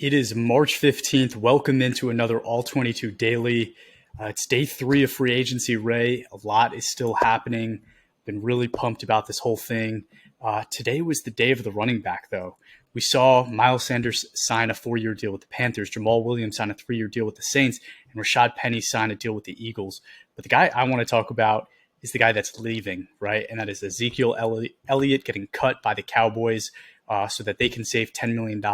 It is March 15th. Welcome into another All-22 Daily. It's day 3 of free agency, Ray. A lot is still happening. Been really pumped about this whole thing. Today was the day of the running back, though. We saw Miles Sanders sign a 4-year deal with the Panthers, Jamal Williams sign a 3-year deal with the Saints, and Rashad Penny sign a deal with the Eagles. But the guy I want to talk about is the guy that's leaving, right? And that is Ezekiel Elliott getting cut by the Cowboys so that they can save $10 million.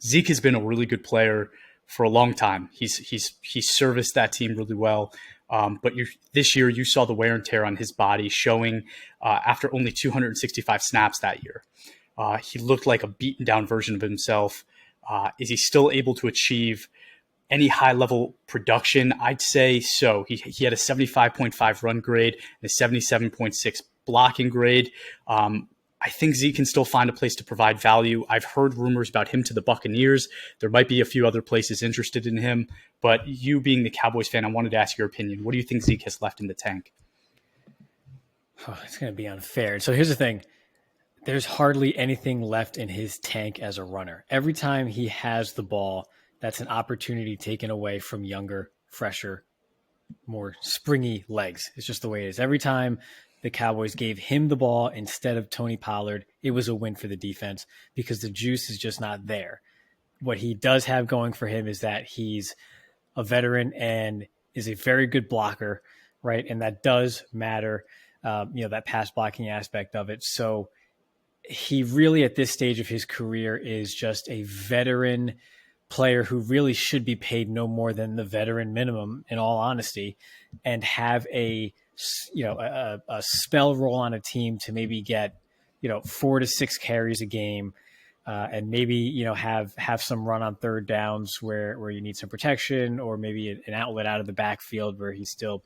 Zeke has been a really good player for a long time. He's serviced that team really well. But this year, you saw the wear and tear on his body showing after only 265 snaps that year. He looked like a beaten down version of himself. Is he still able to achieve any high level production? I'd say so. He had a 75.5 run grade and a 77.6 blocking grade. I think Zeke can still find a place to provide value. I've heard rumors about him to the Buccaneers. There might be a few other places interested in him, but you being the Cowboys fan, I wanted to ask your opinion. What do you think Zeke has left in the tank? Oh, it's going to be unfair. So here's the thing. There's hardly anything left in his tank as a runner. Every time he has the ball, that's an opportunity taken away from younger, fresher, more springy legs. It's just the way it is. Every time the Cowboys gave him the ball instead of Tony Pollard, it was a win for the defense because the juice is just not there. What he does have going for him is that he's a veteran and is a very good blocker, right? And that does matter, that pass blocking aspect of it. So he really, at this stage of his career, is just a veteran player who really should be paid no more than the veteran minimum, in all honesty, and have a spell role on a team to maybe get 4 to 6 carries a game, and maybe have some run on third downs where you need some protection, or maybe an outlet out of the backfield where he's still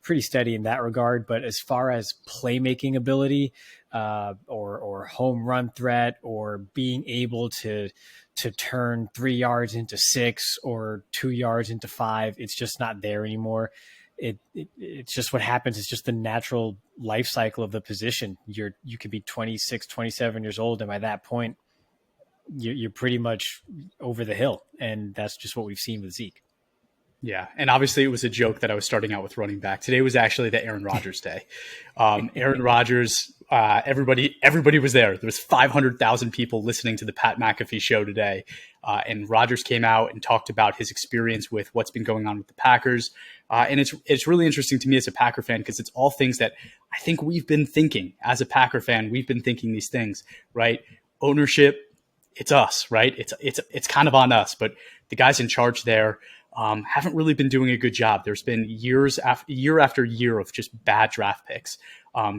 pretty steady in that regard. But as far as playmaking ability, or home run threat, or being able to turn 3 yards into 6 or 2 yards into 5, it's just not there anymore. It's just what happens. It's just the natural life cycle of the position. You could be 26, 27 years old, and by that point, you're pretty much over the hill. And that's just what we've seen with Zeke. Yeah, and obviously it was a joke that I was starting out with running back. Today was actually the Aaron Rodgers day. Aaron Rodgers, everybody was there. There was 500,000 people listening to the Pat McAfee show today. And Rodgers came out and talked about his experience with what's been going on with the Packers. And it's really interesting to me as a Packer fan because it's all things that I think we've been thinking. As a Packer fan, we've been thinking these things, right? Ownership, it's us, right? It's kind of on us, but the guys in charge there haven't really been doing a good job. There's been year after year of just bad draft picks,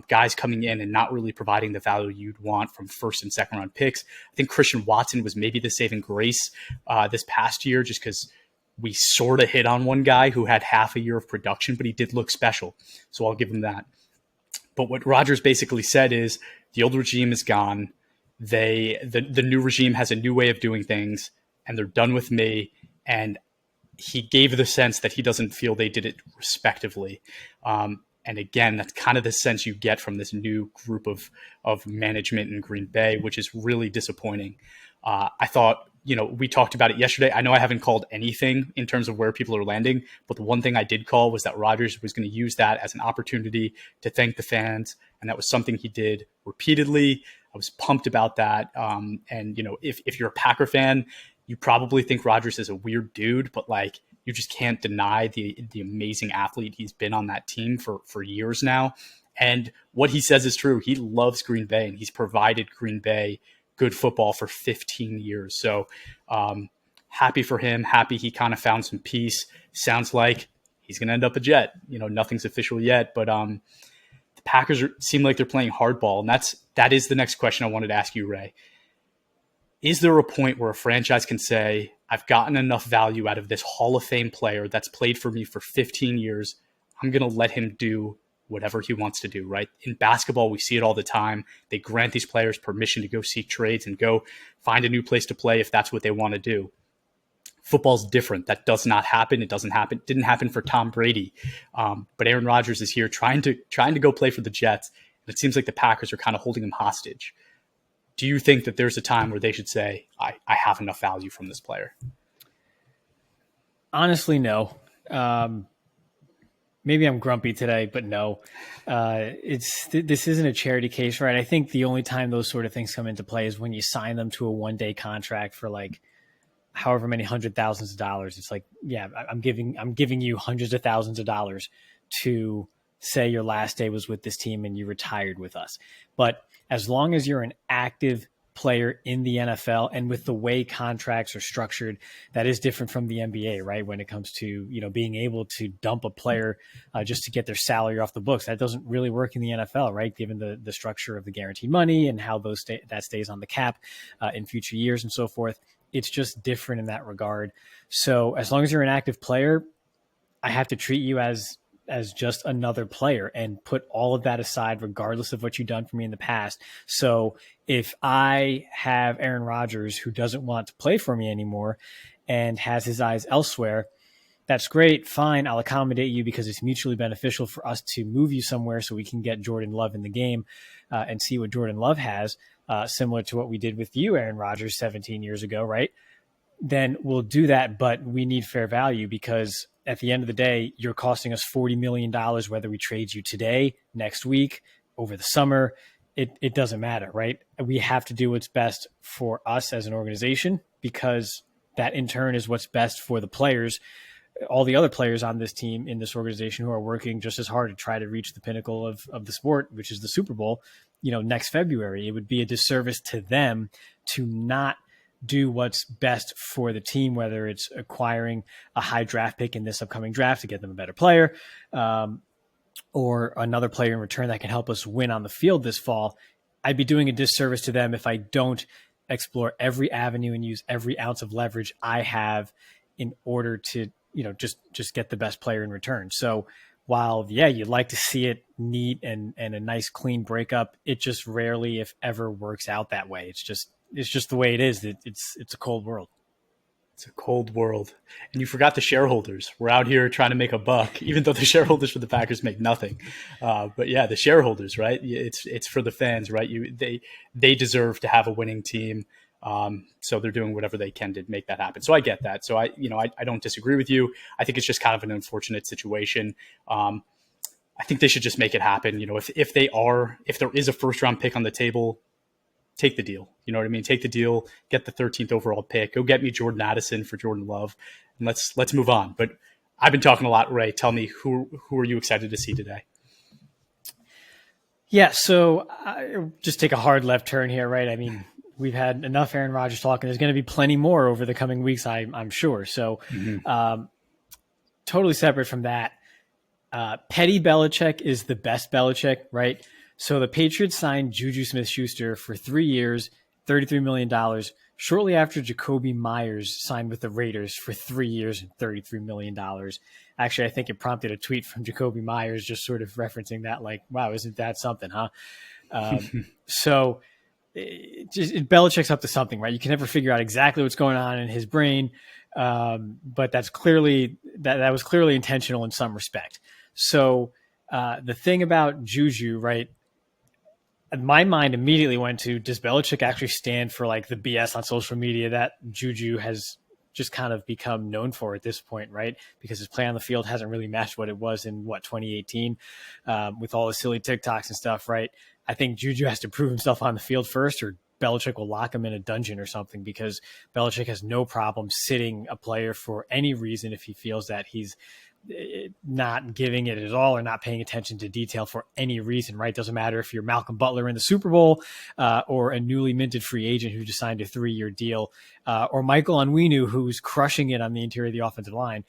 guys coming in and not really providing the value you'd want from first and second round picks. I think Christian Watson was maybe the saving grace this past year, just because we sort of hit on one guy who had half a year of production, but he did look special. So I'll give him that. But what Rodgers basically said is the old regime is gone. The new regime has a new way of doing things, and they're done with me. And he gave the sense that he doesn't feel they did it respectively. And again, that's kind of the sense you get from this new group of management in Green Bay, which is really disappointing. I thought, we talked about it yesterday. I know I haven't called anything in terms of where people are landing, but the one thing I did call was that Rodgers was going to use that as an opportunity to thank the fans. And that was something he did repeatedly. I was pumped about that. And if you're a Packer fan, you probably think Rodgers is a weird dude, but you just can't deny the amazing athlete he's been on that team for years now. And what he says is true. He loves Green Bay, and he's provided Green Bay good football for 15 years. So happy for him. Happy he kind of found some peace. Sounds like he's going to end up a Jet. Nothing's official yet, but the Packers seem like they're playing hardball. And that is the next question I wanted to ask you, Ray. Is there a point where a franchise can say, I've gotten enough value out of this Hall of Fame player that's played for me for 15 years. I'm going to let him do whatever he wants to do, right? In basketball, we see it all the time. They grant these players permission to go seek trades and go find a new place to play if that's what they want to do. Football's different. That does not happen. It doesn't happen. It didn't happen for Tom Brady. But Aaron Rodgers is here trying to go play for the Jets. And it seems like the Packers are kind of holding him hostage. do you think that there's a time where they should say, I have enough value from this player? Honestly, no. Maybe I'm grumpy today, but no. This isn't a charity case, right? I think the only time those sort of things come into play is when you sign them to a one-day contract for like however many hundred thousands of dollars. It's like, yeah, I'm giving you hundreds of thousands of dollars to say your last day was with this team and you retired with us. But as long as you're an active player in the NFL, and with the way contracts are structured, that is different from the NBA, right? When it comes to, you know, being able to dump a player just to get their salary off the books, that doesn't really work in the NFL, right? Given the structure of the guaranteed money and how that stays on the cap in future years and so forth. It's just different in that regard. So as long as you're an active player, I have to treat you as just another player and put all of that aside, regardless of what you've done for me in the past. So if I have Aaron Rodgers who doesn't want to play for me anymore and has his eyes elsewhere, that's great. Fine. I'll accommodate you because it's mutually beneficial for us to move you somewhere so we can get Jordan Love in the game and see what Jordan Love has, similar to what we did with you, Aaron Rodgers, 17 years ago, right? Then we'll do that, but we need fair value because at the end of the day, you're costing us $40 million, whether we trade you today, next week, over the summer. It doesn't matter, right? We have to do what's best for us as an organization because that in turn is what's best for the players, all the other players on this team in this organization who are working just as hard to try to reach the pinnacle of the sport, which is the Super Bowl, you know, next February. It would be a disservice to them to not do what's best for the team, whether it's acquiring a high draft pick in this upcoming draft to get them a better player, or another player in return that can help us win on the field this fall. I'd be doing a disservice to them if I don't explore every avenue and use every ounce of leverage I have in order to, you know, just get the best player in return. So while, yeah, you'd like to see it neat and a nice clean breakup, it just rarely, if ever, works out that way. It's just the way it is. It's a cold world. It's a cold world. And you forgot the shareholders. We're out here trying to make a buck, even though the shareholders for the Packers make nothing. But yeah, the shareholders, right? It's for the fans, right? They deserve to have a winning team. So they're doing whatever they can to make that happen. So I get that. So I don't disagree with you. I think it's just kind of an unfortunate situation. I think they should just make it happen. You know, if there is a first round pick on the table, take the deal. You know what I mean? Take the deal, get the 13th overall pick, go get me Jordan Addison for Jordan Love, and let's move on. But I've been talking a lot, Ray. Tell me, who are you excited to see today? Yeah, so I just take a hard left turn here, right? I mean, we've had enough Aaron Rodgers talk, and there's going to be plenty more over the coming weeks, I'm sure. So totally separate from that, petty Belichick is the best Belichick, right? So the Patriots signed Juju Smith-Schuster for 3 years, $33 million, shortly after Jacoby Myers signed with the Raiders for 3 years and $33 million. Actually, I think it prompted a tweet from Jacoby Myers just sort of referencing that, like, wow, isn't that something, huh? So Belichick's up to something, right? You can never figure out exactly what's going on in his brain, but that was clearly intentional in some respect. So the thing about Juju, right? My mind immediately went to, does Belichick actually stand for like the BS on social media that Juju has just kind of become known for at this point, right? Because his play on the field hasn't really matched what it was in 2018 with all the silly TikToks and stuff, right? I think Juju has to prove himself on the field first, or Belichick will lock him in a dungeon or something, because Belichick has no problem sitting a player for any reason if he feels that he's not giving it at all or not paying attention to detail for any reason, right? Doesn't matter if you're Malcolm Butler in the Super Bowl or a newly minted free agent who just signed a 3-year deal or Michael Onwenu, who's crushing it on the interior of the offensive line.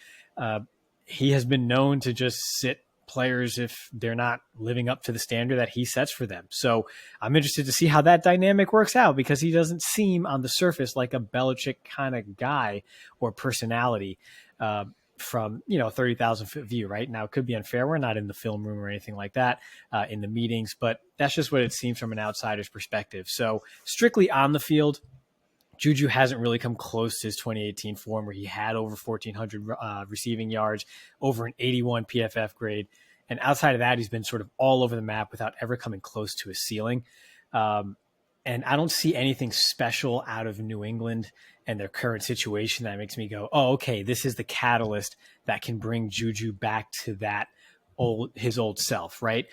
He has been known to just sit players if they're not living up to the standard that he sets for them. So I'm interested to see how that dynamic works out, because he doesn't seem on the surface like a Belichick kind of guy or personality. From 30,000 foot view right now. It could be unfair. We're not in the film room or anything like that in the meetings, but that's just what it seems from an outsider's perspective. So strictly on the field, Juju hasn't really come close to his 2018 form where he had over 1,400 receiving yards, over an 81 PFF grade. And outside of that, he's been sort of all over the map without ever coming close to his ceiling. And I don't see anything special out of New England and their current situation that makes me go, oh, okay, this is the catalyst that can bring Juju back to his old self, right?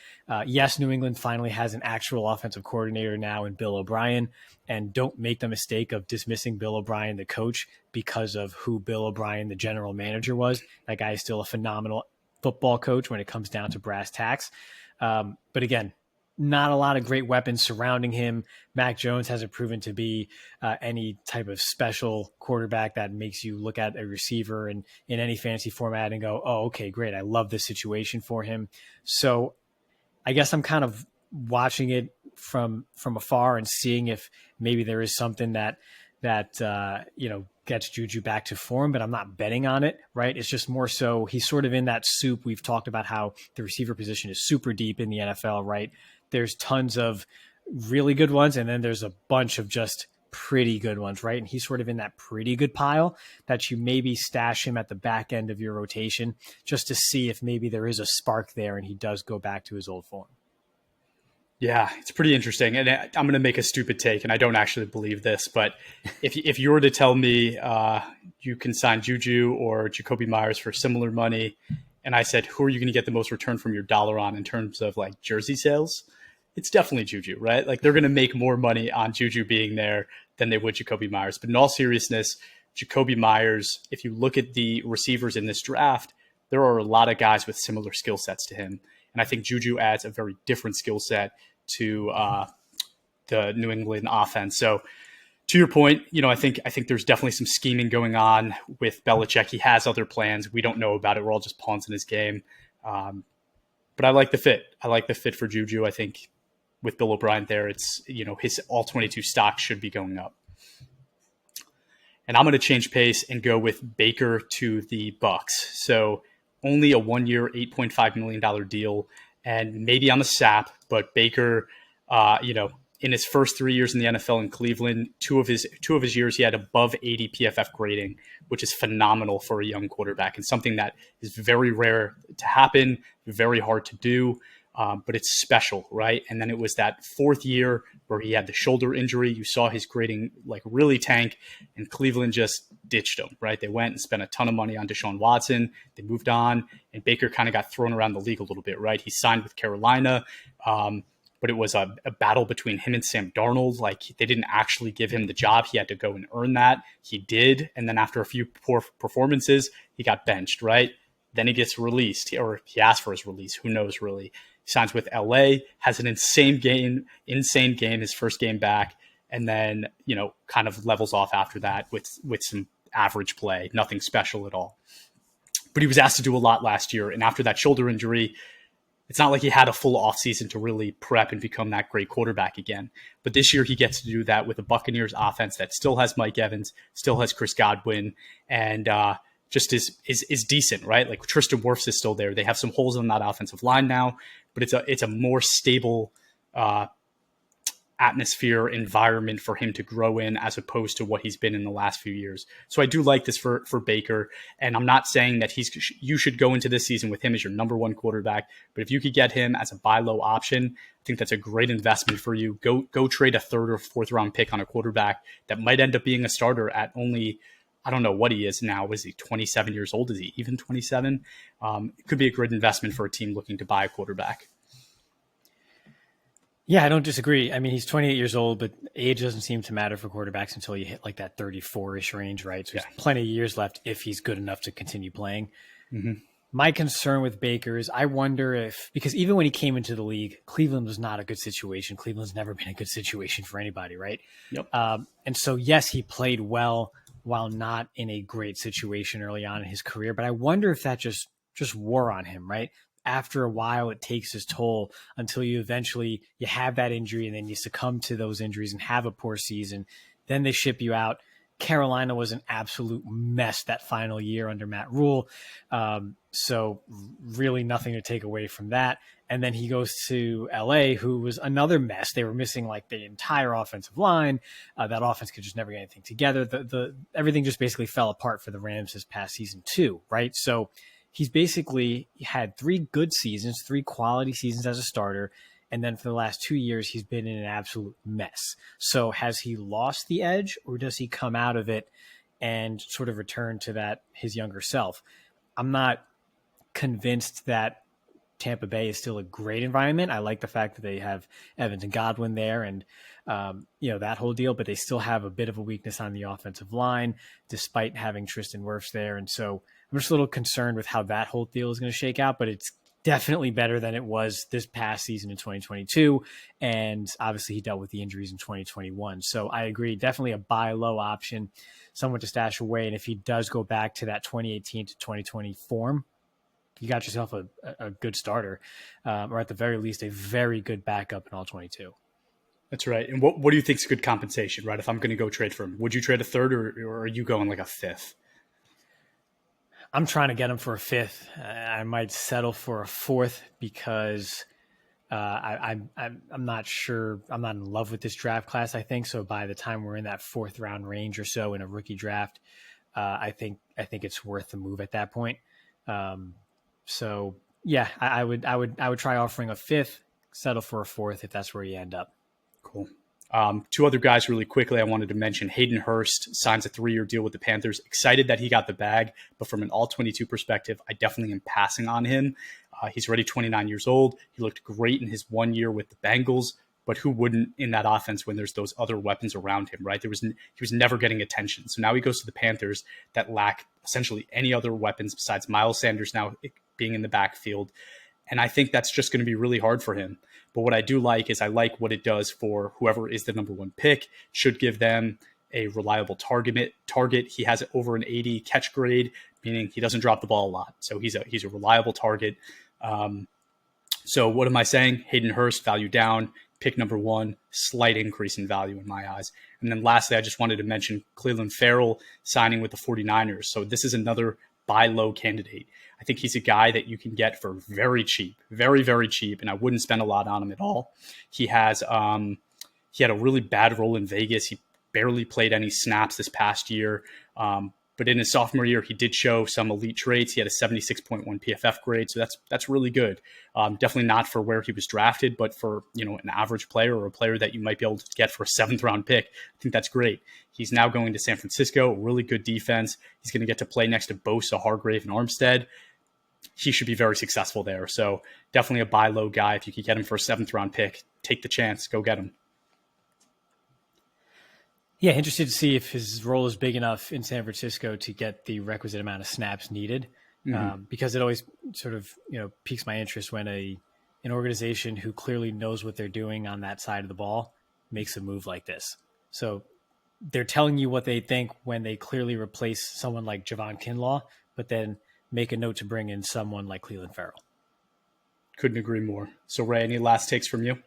Yes, New England finally has an actual offensive coordinator now in Bill O'Brien, and don't make the mistake of dismissing Bill O'Brien, the coach, because of who Bill O'Brien, the general manager, was. That guy is still a phenomenal football coach when it comes down to brass tacks. But again, not a lot of great weapons surrounding him. Mac Jones hasn't proven to be any type of special quarterback that makes you look at a receiver in any fantasy format and go, oh, okay, great. I love this situation for him. So I guess I'm kind of watching it from afar and seeing if maybe there is something that gets Juju back to form, but I'm not betting on it, right? It's just more so he's sort of in that soup. We've talked about how the receiver position is super deep in the NFL, right? There's tons of really good ones, and then there's a bunch of just pretty good ones, right? And he's sort of in that pretty good pile that you maybe stash him at the back end of your rotation just to see if maybe there is a spark there and he does go back to his old form. Yeah, it's pretty interesting. And I'm going to make a stupid take, and I don't actually believe this, but if you were to tell me you can sign Juju or Jacoby Myers for similar money, and I said, who are you going to get the most return from your dollar on in terms of like jersey sales? It's definitely Juju, right? Like they're going to make more money on Juju being there than they would Jacoby Myers. But in all seriousness, Jacoby Myers, if you look at the receivers in this draft, there are a lot of guys with similar skill sets to him. And I think Juju adds a very different skill set to the New England offense. So to your point, I think there's definitely some scheming going on with Belichick. He has other plans. We don't know about it. We're all just pawns in his game. But I like the fit. I like the fit for Juju. I think with Bill O'Brien there, it's, his all-22 stock should be going up. And I'm going to change pace and go with Baker to the Bucks. So only a 1-year, $8.5 million deal. And maybe I'm a sap, but Baker, in his first 3 years in the NFL in Cleveland, two of his years, he had above 80 PFF grading, which is phenomenal for a young quarterback and something that is very rare to happen, very hard to do. But it's special, right? And then it was that fourth year where he had the shoulder injury. You saw his grading like really tank, and Cleveland just ditched him, right? They went and spent a ton of money on Deshaun Watson. They moved on, and Baker kind of got thrown around the league a little bit, right? He signed with Carolina, but it was a battle between him and Sam Darnold. Like they didn't actually give him the job. He had to go and earn that. He did, and then after a few poor performances, he got benched, right? Then he gets released, or he asked for his release. Who knows, really? Signs with LA, has an insane game, his first game back, and then, kind of levels off after that with some average play, nothing special at all. But he was asked to do a lot last year, and after that shoulder injury, it's not like he had a full offseason to really prep and become that great quarterback again. But this year he gets to do that with a Buccaneers offense that still has Mike Evans, still has Chris Godwin, and just is decent, right? Like Tristan Wirfs is still there. They have some holes on that offensive line now, but it's a more stable atmosphere, environment for him to grow in as opposed to what he's been in the last few years. So I do like this for Baker, and I'm not saying that you should go into this season with him as your number one quarterback, but if you could get him as a buy low option, I think that's a great investment for you. Go trade a third or fourth round pick on a quarterback that might end up being a starter at only, I don't know what he is now. Is he 27 years old? Is he even 27? It could be a great investment for a team looking to buy a quarterback. Yeah, I don't disagree. I mean, he's 28 years old, but age doesn't seem to matter for quarterbacks until you hit like that 34-ish range, right? So there's plenty of years left if he's good enough to continue playing. Mm-hmm. My concern with Baker is I wonder if, because even when he came into the league, Cleveland was not a good situation. Cleveland's never been a good situation for anybody, right? Yep. And so, yes, he played well while not in a great situation early on in his career. But I wonder if that just wore on him, right? After a while, it takes its toll until you have that injury and then you succumb to those injuries and have a poor season. Then they ship you out. Carolina was an absolute mess that final year under Matt Rule. So really nothing to take away from that. And then he goes to LA, who was another mess. They were missing like the entire offensive line. That offense could just never get anything together. Everything just basically fell apart for the Rams this past season too, right? So he's basically had 3 good seasons, 3 quality seasons as a starter And then for the last 2 years, he's been in an absolute mess. So has he lost the edge, or does he come out of it and sort of return to that his younger self? I'm not convinced that Tampa Bay is still a great environment. I like the fact that they have Evans and Godwin there and, that whole deal, but they still have a bit of a weakness on the offensive line, despite having Tristan Wirfs there. And so I'm just a little concerned with how that whole deal is going to shake out, but it's definitely better than it was this past season in 2022. And obviously he dealt with the injuries in 2021. So I agree, definitely a buy low option, someone to stash away. And if he does go back to that 2018 to 2020 form, you got yourself a good starter, or at the very least, a very good backup in all 22. That's right. And what do you think is good compensation, right? If I'm going to go trade for him, would you trade a third, or are you going like a fifth? I'm trying to get him for a fifth. I might settle for a fourth because I'm not sure. I'm not in love with this draft class, I think. So by the time we're in that fourth round range or so in a rookie draft, I think it's worth the move at that point. So yeah, I would try offering a fifth, settle for a fourth if that's where you end up. Cool. Two other guys really quickly I wanted to mention. Hayden Hurst signs a 3-year deal with the Panthers. Excited that he got the bag, but from an all-22 perspective, I definitely am passing on him. He's already 29 years old. He looked great in his 1 year with the Bengals, but who wouldn't in that offense when there's those other weapons around him, right? He was never getting attention. So now he goes to the Panthers that lack essentially any other weapons besides Miles Sanders now being in the backfield. And I think that's just going to be really hard for him. But what I do like is I like what it does for whoever is the number one pick. Should give them a reliable target. He has over an 80 catch grade, meaning he doesn't drop the ball a lot. So he's a reliable target. So what am I saying? Hayden Hurst, value down. Pick number one, slight increase in value in my eyes. And then lastly, I just wanted to mention Cleveland Farrell signing with the 49ers. So this is another buy low candidate. I think he's a guy that you can get for very cheap, very, very cheap, and I wouldn't spend a lot on him at all. He had a really bad role in Vegas. He barely played any snaps this past year. But in his sophomore year, he did show some elite traits. He had a 76.1 PFF grade, so that's really good. Definitely not for where he was drafted, but for an average player or a player that you might be able to get for a 7th-round pick, I think that's great. He's now going to San Francisco, really good defense. He's going to get to play next to Bosa, Hargrave, and Armstead. He should be very successful there. So definitely a buy low guy. If you could get him for a 7th-round pick, take the chance, go get him. Yeah, interested to see if his role is big enough in San Francisco to get the requisite amount of snaps needed, because it always sort of piques my interest when an organization who clearly knows what they're doing on that side of the ball makes a move like this. So they're telling you what they think when they clearly replace someone like Javon Kinlaw, but then make a note to bring in someone like Cleveland Farrell. Couldn't agree more. So Ray, any last takes from you?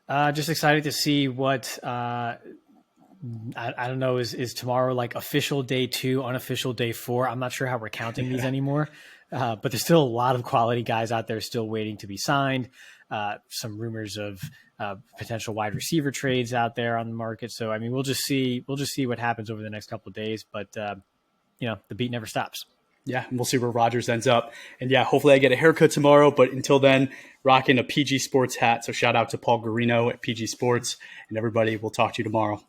Just excited to see what I don't know, is tomorrow like official day 2, unofficial day 4. I'm not sure how we're counting these anymore, but there's still a lot of quality guys out there still waiting to be signed. Some rumors of potential wide receiver trades out there on the market. So I mean, we'll just see what happens over the next couple of days. But the beat never stops. Yeah, and we'll see where Rodgers ends up. And yeah, hopefully I get a haircut tomorrow. But until then, rocking a PG Sports hat. So shout out to Paul Garino at PG Sports. And everybody, we'll talk to you tomorrow.